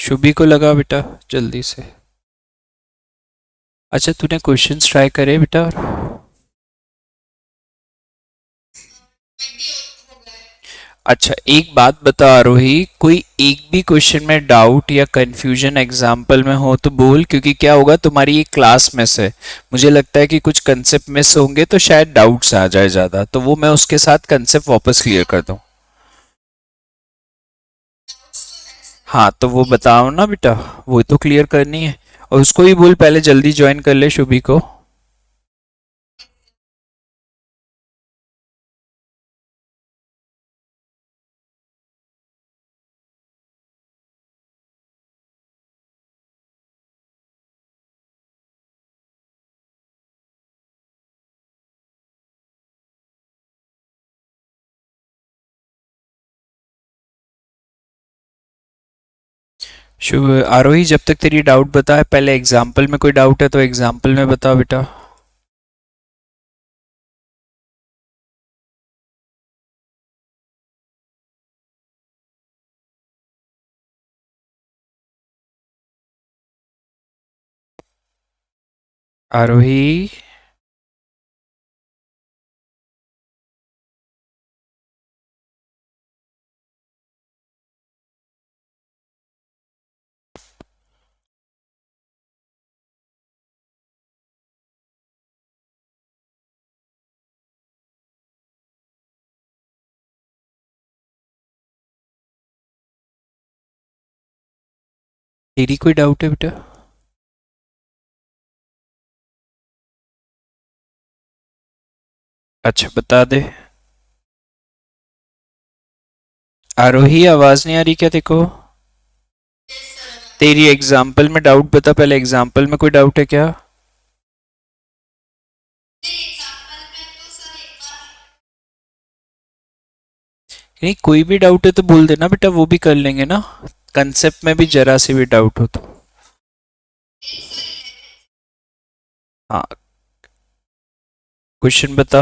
शुभी को लगा बेटा जल्दी से। अच्छा तूने क्वेश्चंस ट्राई करे बेटा? अच्छा एक बात बता आरोही, कोई एक भी क्वेश्चन में डाउट या कंफ्यूजन एग्जाम्पल में हो तो बोल, क्योंकि क्या होगा तुम्हारी ये क्लास में से मुझे लगता है कि कुछ कंसेप्ट मिस होंगे तो शायद डाउट्स आ जाए ज्यादा, तो वो मैं उसके साथ कंसेप्ट वापस क्लियर कर दूं। हाँ तो वो बताओ ना बेटा, वो तो क्लियर करनी है। और उसको ही बोल पहले जल्दी ज्वाइन कर ले शुभी को। शुभ आरोही, जब तक तेरी डाउट बताए, पहले एग्जाम्पल में कोई डाउट है तो एग्जाम्पल में बताओ बेटा। आरोही। तेरी कोई डाउट है बेटा? अच्छा बता दे। आरोही आवाज नहीं आ रही क्या देखो? तेरी एग्जाम्पल में डाउट बता, पहले एग्जाम्पल में कोई डाउट है क्या? नहीं कोई भी डाउट है तो बोल देना बेटा, वो भी कर लेंगे ना। कंसेप्ट में भी जरा सी भी डाउट हो तो। हाँ क्वेश्चन बता।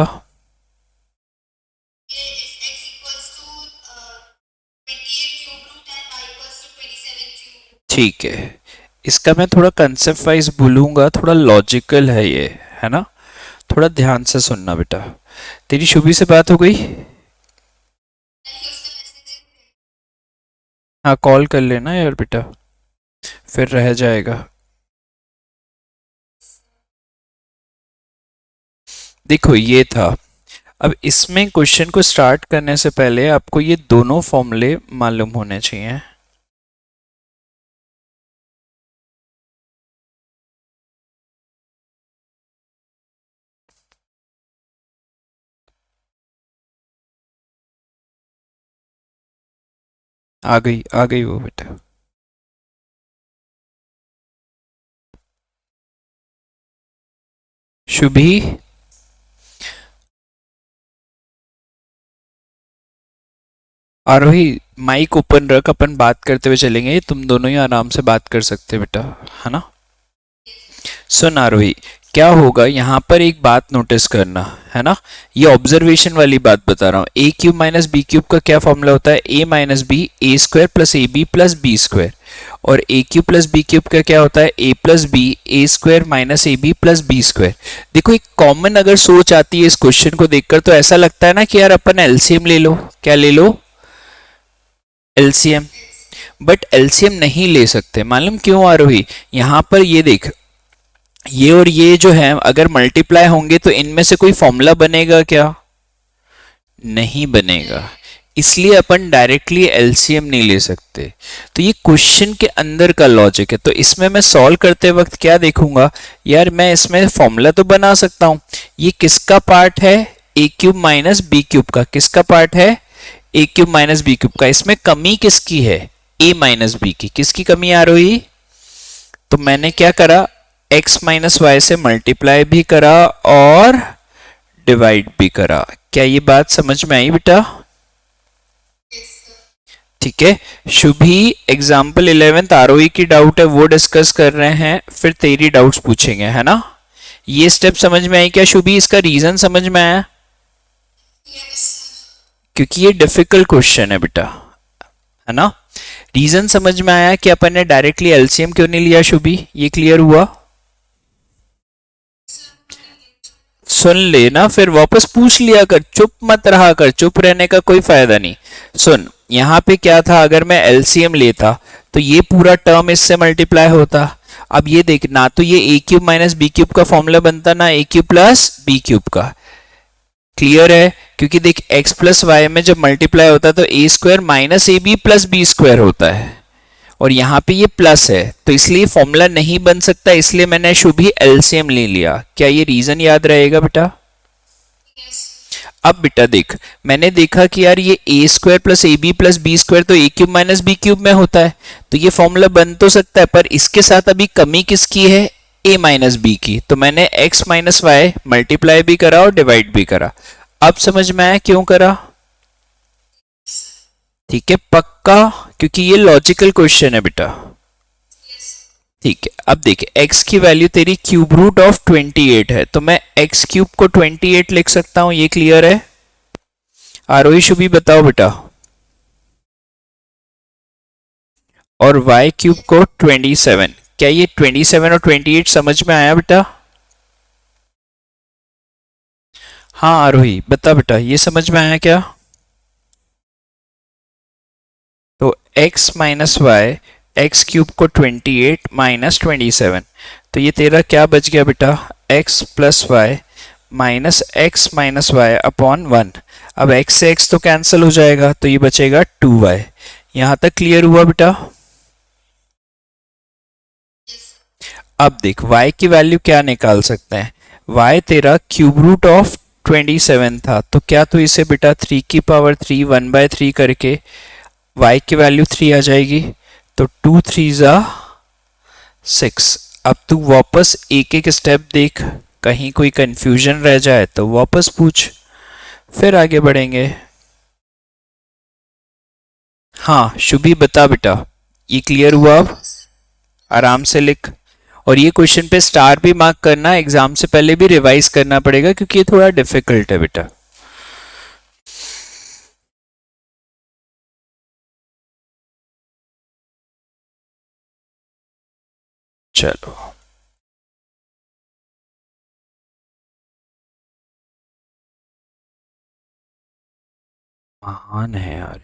ठीक है, इसका मैं थोड़ा कंसेप्ट वाइज बोलूंगा, थोड़ा लॉजिकल है ये, है ना? थोड़ा ध्यान से सुनना बेटा। तेरी शुभी से बात हो गई? हाँ कॉल कर लेना यार बेटा, फिर रह जाएगा। देखो ये था। अब इसमें क्वेश्चन को स्टार्ट करने से पहले आपको ये दोनों फॉर्मूले मालूम होने चाहिए। आ गई वो बेटा। शुभी। आरोही, माइक ओपन रख, अपन बात करते हुए चलेंगे, तुम दोनों ही आराम से बात कर सकते बेटा, है ना? सुन आरोही, क्या होगा यहाँ पर एक बात नोटिस करना, है ना? ये ऑब्जर्वेशन वाली बात बता रहा हूँ। A cube minus B cube का क्या फॉर्मूला होता है? A minus B A square plus A B plus B square. और A cube plus B cube का क्या होता है? A plus B A square minus A B plus B square. देखो एक कॉमन अगर सोच आती है इस क्वेश्चन को देखकर तो ऐसा लगता है ना कि यार अपन एलसीएम ले लो। क्या ले लो? एलसीएम। बट एलसीएम नहीं ले सकते, मालूम क्यों आरोही? यहां पर ये देख, ये और ये जो है अगर मल्टीप्लाई होंगे तो इनमें से कोई फॉर्मूला बनेगा क्या? नहीं बनेगा। इसलिए अपन डायरेक्टली एलसीएम नहीं ले सकते। तो ये क्वेश्चन के अंदर का लॉजिक है। तो इसमें मैं सॉल्व करते वक्त क्या देखूंगा, यार मैं इसमें फॉर्मूला तो बना सकता हूं। ये किसका पार्ट है? ए क्यूब माइनस बी क्यूब का। किसका पार्ट है? ए क्यूब माइनस बी क्यूब का। इसमें कमी किसकी है? ए माइनस बी की। किसकी कमी आ रही? तो मैंने क्या करा, x माइनस वाई से मल्टीप्लाई भी करा और डिवाइड भी करा। क्या ये बात समझ में आई बेटा? ठीक है। शुभी एग्जाम्पल 11th आरओई की डाउट है वो डिस्कस कर रहे हैं, फिर तेरी डाउट्स पूछेंगे, है ना? ये स्टेप समझ में आई क्या शुभी? इसका रीजन समझ में आया? क्योंकि ये डिफिकल्ट क्वेश्चन है बेटा, है ना? रीजन समझ में आया कि अपन ने डायरेक्टली एलसीएम क्यों नहीं लिया शुभी, ये क्लियर हुआ? सुन लेना फिर वापस पूछ लिया कर, चुप मत रहा कर, चुप रहने का कोई फायदा नहीं। सुन, यहां पे क्या था, अगर मैं एलसीएम लेता तो ये पूरा टर्म इससे मल्टीप्लाई होता। अब ये देख, ना तो ये ए क्यूब माइनस बी क्यूब का फॉर्मूला बनता, ना ए क्यूब प्लस बी क्यूब का। क्लियर है? क्योंकि देख x प्लस वाई में जब मल्टीप्लाई होता है तो A square minus A B plus B square होता है, और यहाँ पे ये प्लस है, तो इसलिए फॉर्मूला नहीं बन सकता, इसलिए मैंने शुभी एलसीएम ले लिया। क्या ये रीजन याद रहेगा बेटा? अब बेटा देख, मैंने देखा कि यार ये A square plus A B plus B square तो A cube minus B cube में होता है, तो ये फॉर्मूला बन तो सकता है, पर इसके साथ अभी कमी किसकी है? ए माइनस बी की। तो मैंने x माइनस वाई मल्टीप्लाई भी करा और डिवाइड भी करा। अब समझ में आया क्यों करा? ठीक है पक्का? क्योंकि ये लॉजिकल क्वेश्चन है बेटा। ठीक है, अब देखे x की वैल्यू तेरी क्यूब रूट ऑफ 28 है, तो मैं x क्यूब को 28 लिख सकता हूं, ये क्लियर है? आरोही शुभी बताओ बेटा। और y क्यूब को 27, क्या ये 27 और 28 समझ में आया बेटा? हाँ आरोही बता बेटा, ये समझ में आया क्या? तो x minus y, x cube को 28 माइनस 27, तो ये तेरा क्या बच गया बेटा? x plus y minus x minus y upon 1। अब x से x तो कैंसिल हो जाएगा, तो ये बचेगा 2y। यहां तक क्लियर हुआ बेटा? अब देख y की वैल्यू क्या निकाल सकते हैं? y तेरा क्यूब रूट ऑफ 27 था, तो क्या तू इसे बेटा 3 की पावर 3 1/3 करके y की वैल्यू 3 आ जाएगी, तो 2 3 जा 6। अब तू वापस एक एक स्टेप देख, कहीं कोई कंफ्यूजन रह जाए तो वापस पूछ, फिर आगे बढ़ेंगे। हाँ शुभी बता बेटा, ये क्लियर हुआ? अब आराम से लिख, और ये क्वेश्चन पे स्टार भी मार्क करना, एग्जाम से पहले भी रिवाइज करना पड़ेगा क्योंकि ये थोड़ा डिफिकल्ट है बेटा। चलो, महान है यार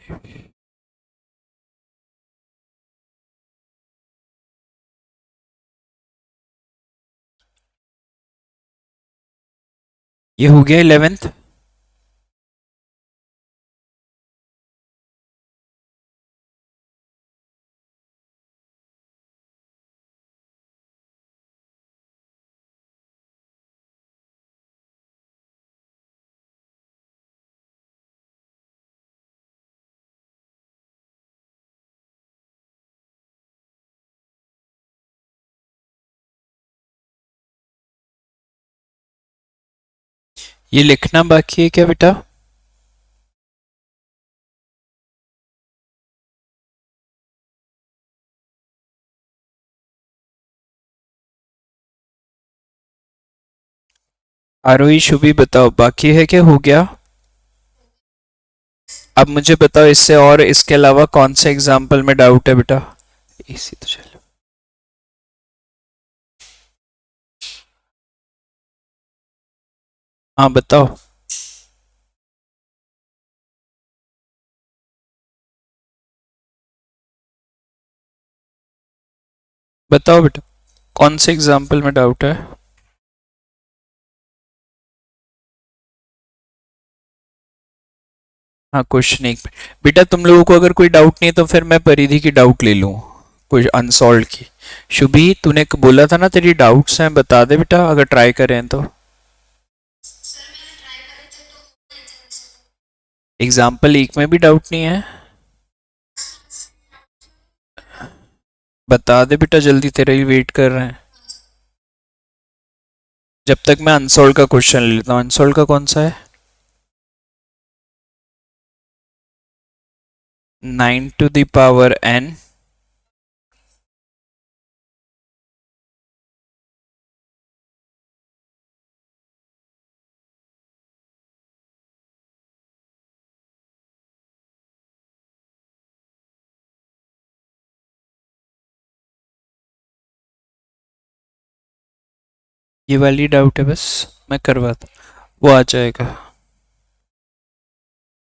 ये हो गया 11th। ये लिखना बाकी है क्या बेटा? आरोही शुभी बताओ, बाकी है क्या, हो गया? अब मुझे बताओ इससे और इसके अलावा कौन से एग्जाम्पल में डाउट है बेटा? इसी तो चलो, हाँ बताओ। बताओ बेटा, कौन से एग्जाम्पल में डाउट है? हाँ क्वेश्चन एक, बेटा तुम लोगों को अगर कोई डाउट नहीं है तो फिर मैं परिधि की डाउट ले लूँ, कोई अनसॉल्व की। शुभी तूने बोला था ना तेरी डाउट्स हैं, बता दे बेटा अगर ट्राई करें तो। एग्जाम्पल एक में भी डाउट नहीं है? बता दे बेटा जल्दी, तेरा ही वेट कर रहे हैं। जब तक मैं अनसॉल्व का क्वेश्चन ले लेता हूँ। अनसॉल्व का कौन सा है? 9 टू द पावर n ये वाली डाउट है, बस मैं करवाता, वो आ जाएगा।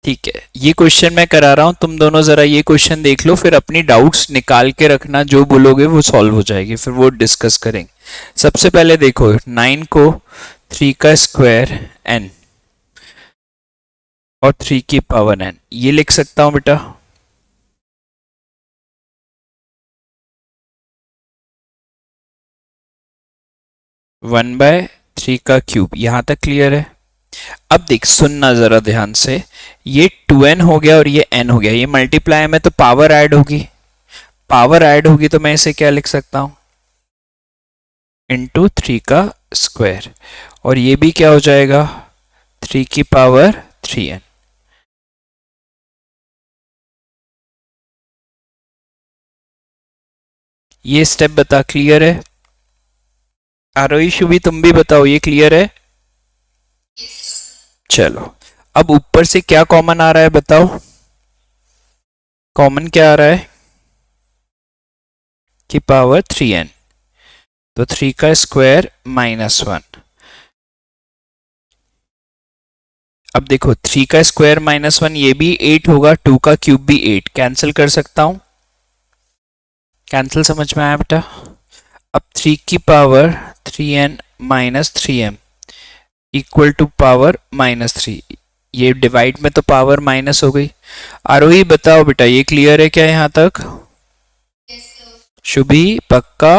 ठीक है, ये क्वेश्चन मैं करा रहा हूं, तुम दोनों जरा ये क्वेश्चन देख लो, फिर अपनी डाउट्स निकाल के रखना, जो बोलोगे वो सॉल्व हो जाएगी, फिर वो डिस्कस करेंगे। सबसे पहले देखो 9 को 3 का स्क्वायर n और 3 की पावर n, ये लिख सकता हूं बेटा। 1/3 का क्यूब, यहां तक क्लियर है। अब देख सुनना जरा ध्यान से, ये 2n हो गया और ये n हो गया, ये मल्टीप्लाई में तो पावर ऐड होगी, पावर ऐड होगी तो मैं इसे क्या लिख सकता हूं, इंटू 3 का स्क्वायर, और ये भी क्या हो जाएगा 3 की पावर 3n। ये स्टेप बता, क्लियर है? आरोही शुभी तुम भी बताओ, ये क्लियर है? चलो, अब ऊपर से क्या कॉमन आ रहा है बताओ, कॉमन क्या आ रहा है की पावर 3n, तो 3 का स्क्वायर -1। अब देखो 3 का स्क्वायर -1, ये भी 8 होगा, 2 का क्यूब भी 8, कैंसिल कर सकता हूं, कैंसिल समझ में आया बेटा? अब 3 की power 3n minus 3m equal to power -3, ये डिवाइड में तो पावर माइनस हो गई। आरोही बताओ बेटा, ये क्लियर है क्या यहां तक? शुभी पक्का?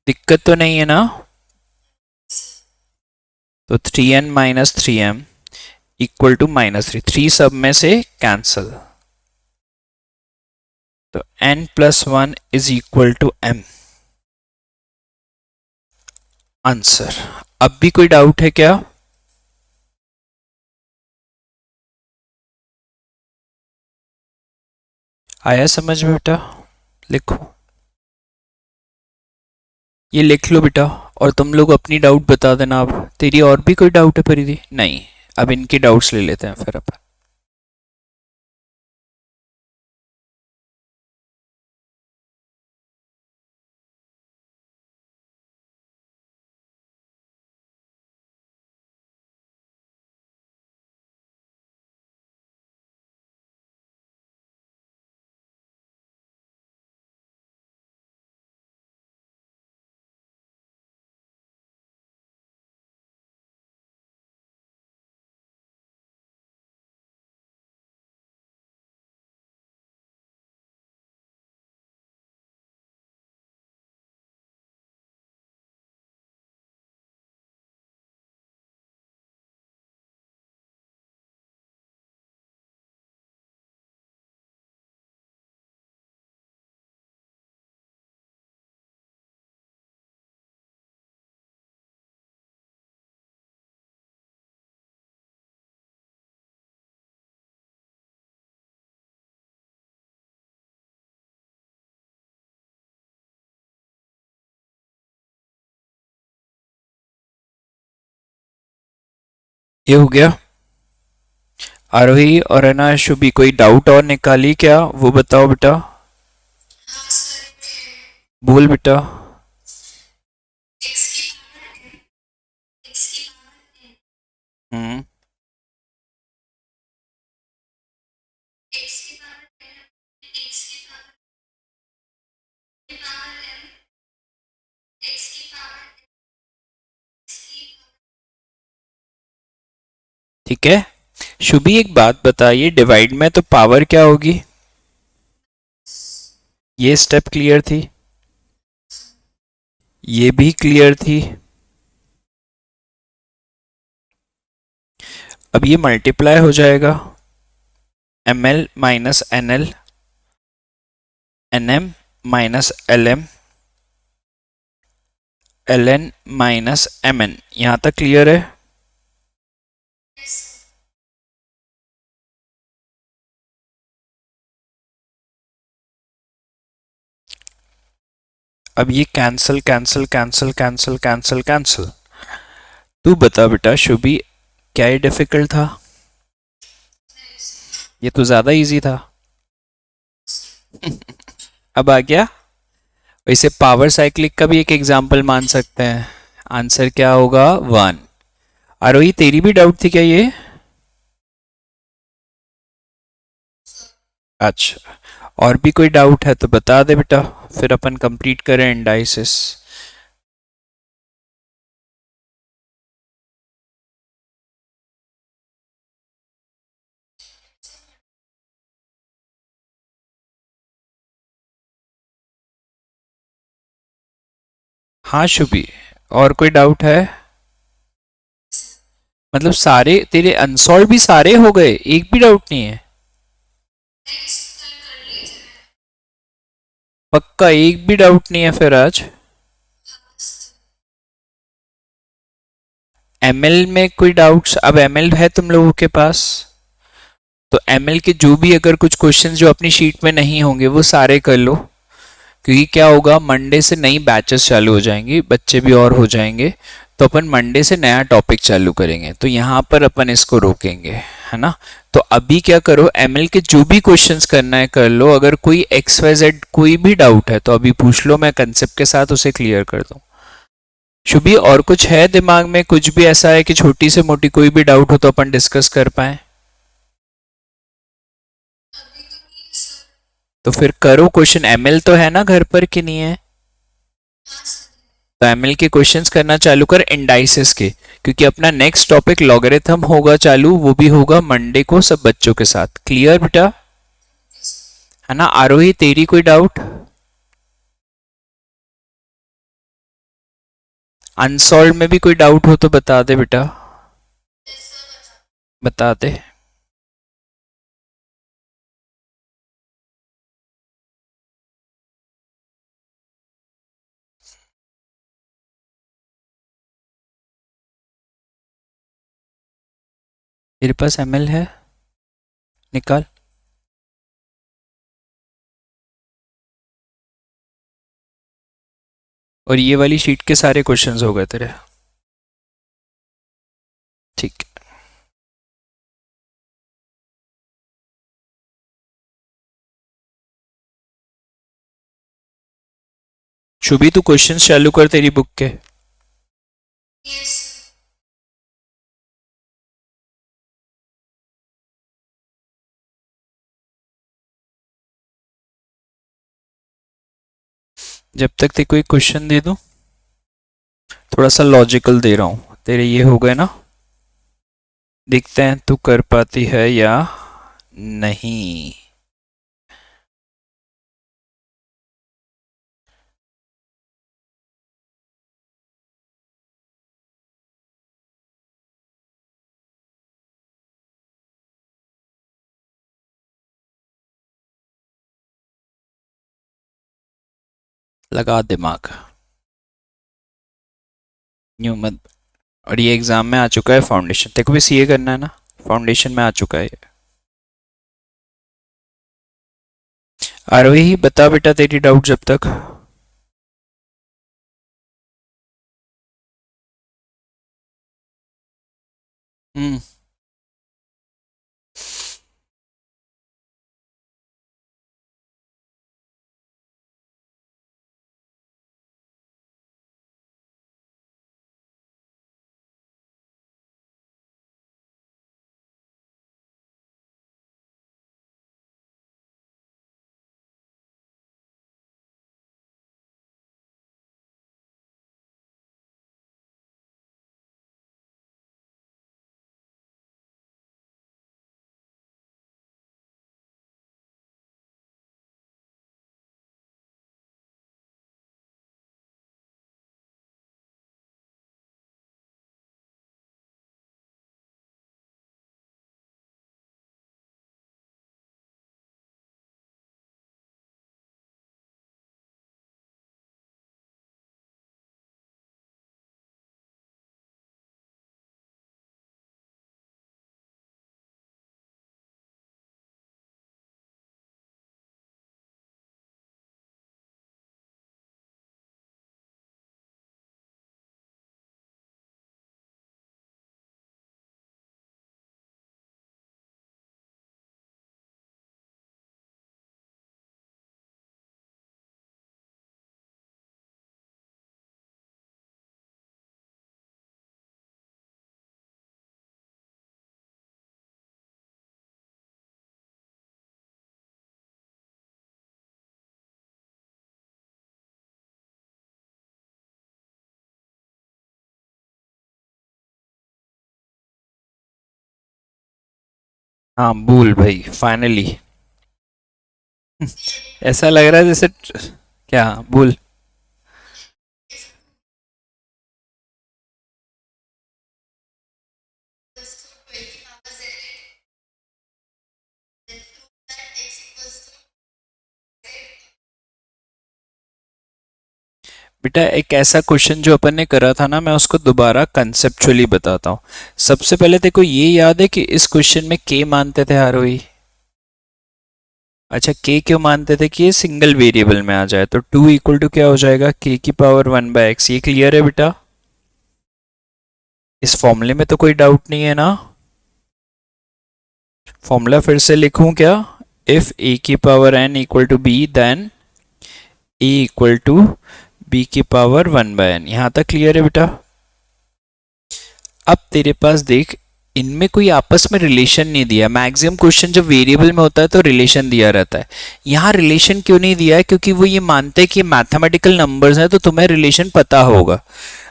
दिक्कत तो नहीं है ना? तो 3n minus 3m equal to -3, 3 सब में से कैंसल, तो n+1 is equal to m, answer. अब भी कोई डाउट है क्या? आया समझ में बेटा? लिखो, ये लिख लो बेटा, और तुम लोग अपनी डाउट बता देना। अब तेरी और भी कोई डाउट है परिधि? नहीं, अब इनकी डाउट्स ले लेते हैं फिर अपन। ये हो गया। आरोही और है ना शुभी, कोई डाउट और निकाली क्या, वो बताओ बेटा। बोल बेटा। हम्म, ठीक है। शुभी एक बात बताइए, डिवाइड में तो पावर क्या होगी? ये स्टेप क्लियर थी, ये भी क्लियर थी। अब ये मल्टीप्लाई हो जाएगा, ml minus nl, nm minus lm, ln minus mn, यहां तक क्लियर है? अब ये cancel cancel cancel cancel cancel cancel. तू बता बेटा शुभी, क्या ये डिफिकल्ट था? ये तो ज्यादा इजी था। अब आ गया? वैसे पावर साइक्लिक का भी एक एग्जाम्पल मान सकते हैं। आंसर क्या होगा? 1। आरोही तेरी भी डाउट थी क्या ये? अच्छा, और भी कोई डाउट है तो बता दे बेटा, फिर अपन कंप्लीट करें एंडाइसिस। हाँ शुभी, और कोई डाउट है? मतलब सारे तेरे अनसॉल्व भी सारे हो गए, एक भी डाउट नहीं है? पक्का एक भी डाउट नहीं है फिर आज? एमएल में कोई डाउट्स? अब एमएल है तुम लोगों के पास, तो एमएल के जो भी अगर कुछ क्वेश्चंस जो अपनी शीट में नहीं होंगे वो सारे कर लो, क्योंकि क्या होगा, मंडे से नई बैचेस चालू हो जाएंगी, बच्चे भी और हो जाएंगे, तो अपन मंडे से नया टॉपिक चालू करेंगे, तो यहाँ पर अपन इसको रोकेंगे, है ना? तो अभी क्या करो, एमएल के जो भी क्वेश्चंस करना है कर लो, अगर कोई एक्स वाई जेड कोई भी डाउट है तो अभी पूछ लो, मैं कंसेप्ट के साथ उसे क्लियर कर दूं। शुभी और कुछ है दिमाग में, कुछ भी ऐसा है कि छोटी से मोटी कोई भी डाउट हो तो अपन डिस्कस कर पाए? तो फिर करो क्वेश्चन। एमएल तो है ना घर पर कि नहीं है? तो एमएल के क्वेश्चंस करना चालू कर इंडाइसिस के, क्योंकि अपना नेक्स्ट टॉपिक लॉगरिथम होगा चालू, वो भी होगा मंडे को सब बच्चों के साथ। क्लियर बेटा? है ना? आरोही तेरी कोई डाउट? अनसॉल्व में भी कोई डाउट हो तो बता दे बेटा, बता दे। तेरे पास एमएल है? निकाल। और ये वाली शीट के सारे क्वेश्चंस हो गए तेरे? ठीक। शुभी तू क्वेश्चंस चालू कर तेरी बुक के। जब तक ते कोई क्वेश्चन दे दूं, थोड़ा सा लॉजिकल दे रहा हूं, तेरे ये हो गए ना? देखते हैं तू कर पाती है या नहीं। लगा दिमाग, न्यू मत। और ये एग्जाम में आ चुका है फाउंडेशन, तेरे को भी सीए करना है ना? फाउंडेशन में आ चुका है। आरोही बता बेटा तेरी डाउट जब तक। हम्म। हाँ बोल भाई फाइनली। ऐसा लग रहा है जैसे क्या बोल। बेटा एक ऐसा क्वेश्चन जो अपन ने करा था ना, मैं उसको दोबारा कंसेप्चुअली बताता हूँ। सबसे पहले तेरे को ये याद है कि इस क्वेश्चन में के मानते थे आरोही। अच्छा के क्यों मानते थे कि ये सिंगल वेरिएबल में आ जाए, तो टू इक्वल टू क्या हो जाएगा के की पावर 1/x। ये क्लियर है बेटा? इस फॉर्मूले में तो कोई डाउट नहीं है ना? फॉर्मूला फिर से लिखूं क्या? इफ ए की power n equal to B then A equal to B की पावर 1/n। यहां तक क्लियर है बेटा? अब तेरे पास देख, इनमें कोई आपस में रिलेशन नहीं दिया। मैक्सिमम क्वेश्चन जब वेरिएबल में होता है तो रिलेशन दिया रहता है। यहाँ रिलेशन क्यों नहीं दिया है? क्योंकि वो ये मानते हैं कि मैथमेटिकल नंबर्स हैं तो तुम्हें रिलेशन पता होगा।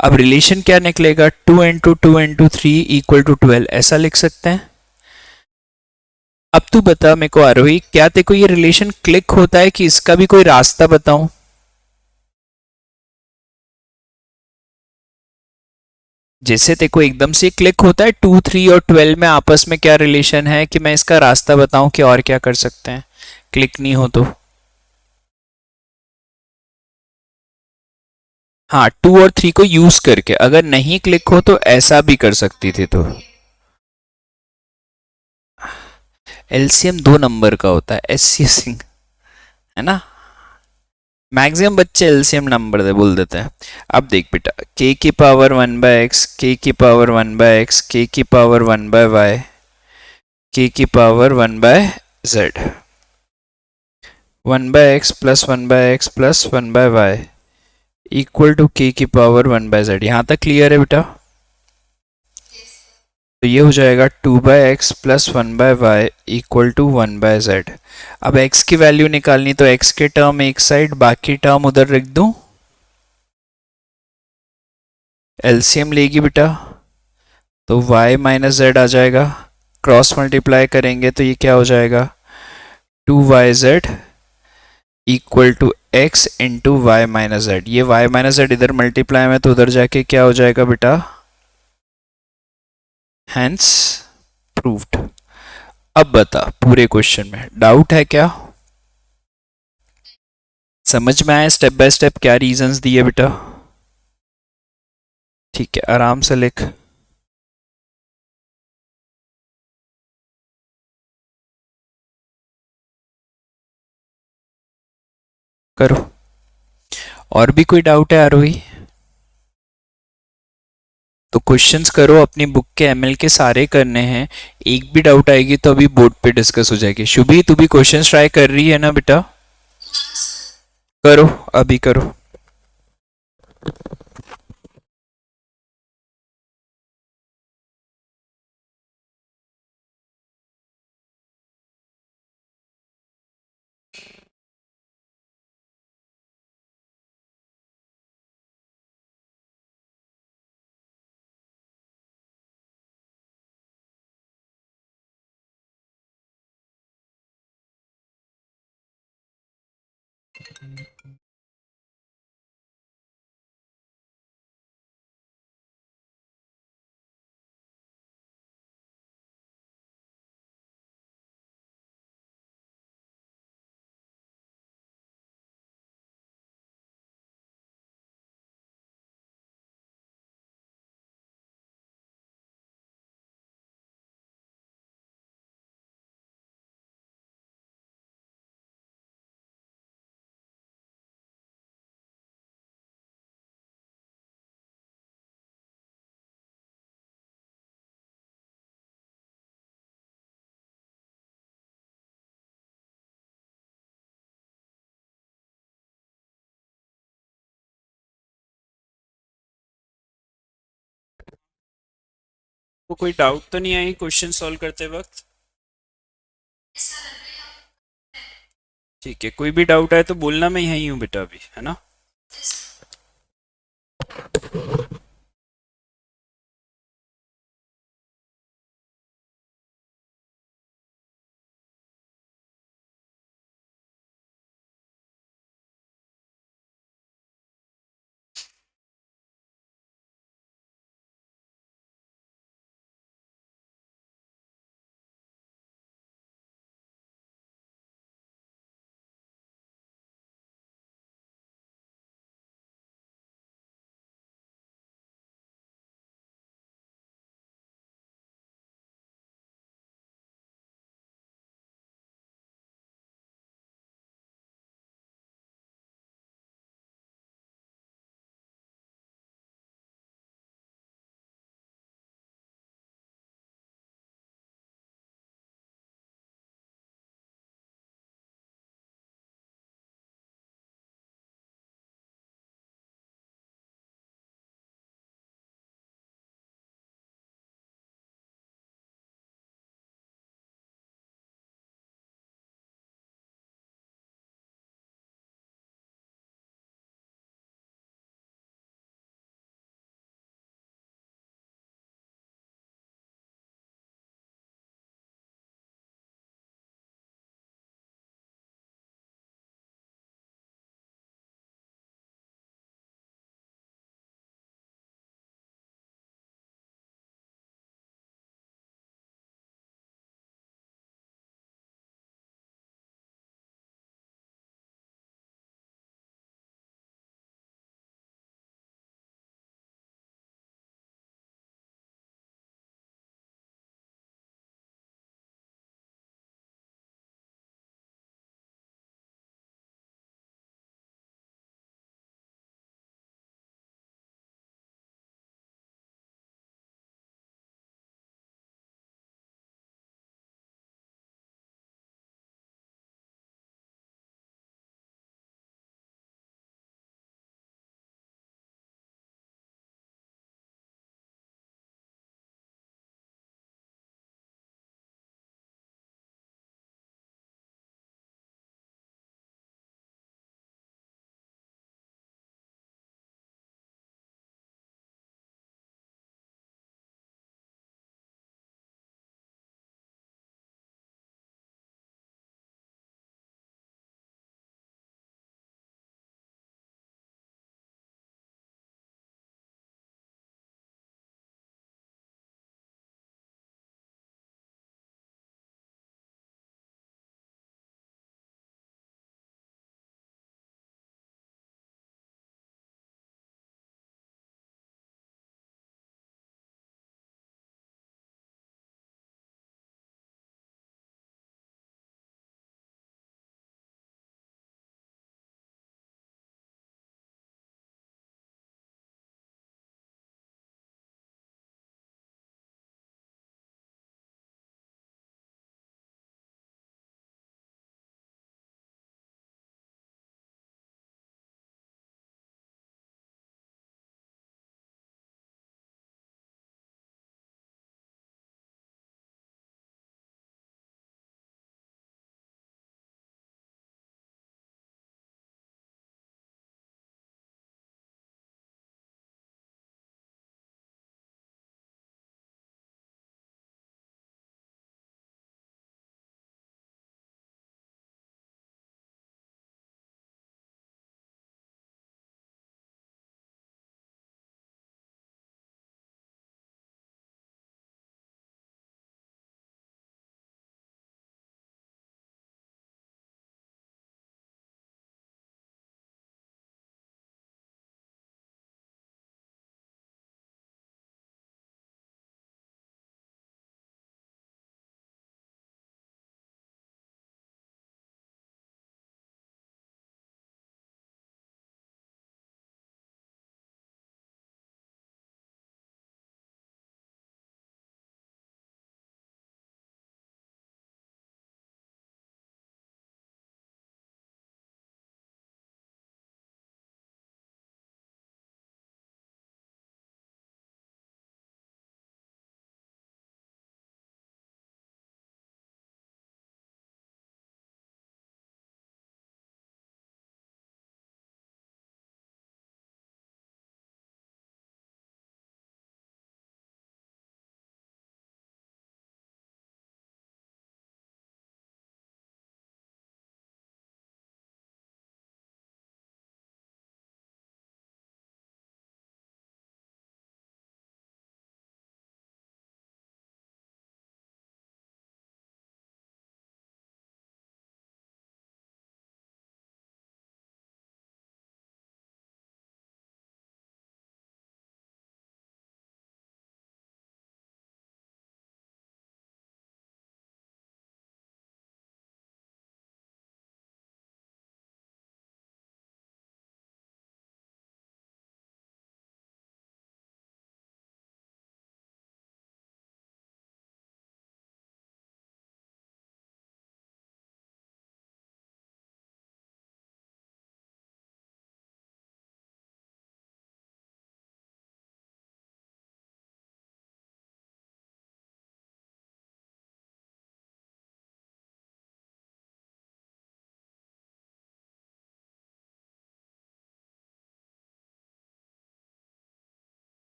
अब रिलेशन क्या निकलेगा? 2 × 2 × 3 इक्वल टू 12, ऐसा लिख सकते हैं। अब तू बता मेरे को आरोही, क्या तेरे को ये रिलेशन क्लिक होता है कि इसका भी कोई रास्ता बताऊं? जैसे तेरे को एकदम से क्लिक होता है 2, 3 और 12 में आपस में क्या रिलेशन है, कि मैं इसका रास्ता बताऊं कि और क्या कर सकते हैं क्लिक नहीं हो तो। हाँ 2 और 3 को यूज करके, अगर नहीं क्लिक हो तो ऐसा भी कर सकती थी तो। एलसीएम 2 नंबर का होता है, एससी सिंह, है ना? मैक्सिमम बच्चे एलसीएम नंबर दे बोल देते हैं। अब देख बेटा, के की पावर 1/x, के की पावर 1/x, के की पावर 1/y, के की power 1/z, 1/x plus 1/x plus 1/y equal to के की पावर 1/z। यहां तक क्लियर है बेटा? तो ये हो जाएगा 2/x plus 1/y equal to 1/z। अब x की वैल्यू निकालनी, तो x के टर्म एक साइड, बाकी टर्म उधर रख दूं। एलसीएम लेगी बेटा तो y माइनस जेड आ जाएगा। क्रॉस मल्टीप्लाई करेंगे तो ये क्या हो जाएगा? 2yz equal to x into Y minus Z. ये y माइनस जेड इधर मल्टीप्लाई में तो उधर जाके क्या हो जाएगा बेटा? Hence proved. अब बता, पूरे क्वेश्चन में डाउट है क्या? समझ में आया स्टेप बाय स्टेप क्या रीजंस दिए बेटा? ठीक है, आराम से लिख। करो। और भी कोई डाउट है आरोही? तो क्वेश्चंस करो, अपनी बुक के एमएल के सारे करने हैं। एक भी डाउट आएगी तो अभी बोर्ड पे डिस्कस हो जाएगी। शुभी तू भी क्वेश्चंस ट्राई कर रही है ना बेटा? करो, अभी करो। तो कोई डाउट तो नहीं आई क्वेश्चन सॉल्व करते वक्त? ठीक है, कोई भी डाउट आए तो बोलना, मैं यहीं हूँ बेटा अभी, है ना?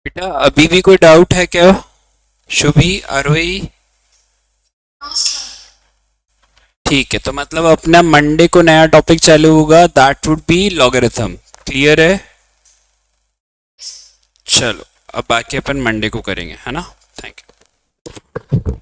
बेटा अभी भी कोई डाउट है क्या? शुभी, आरोही? ठीक है, तो मतलब अपना मंडे को नया टॉपिक चालू होगा, that would be logarithm. Clear है? चलो अब बाकी अपन मंडे को करेंगे, है ना? Thank you.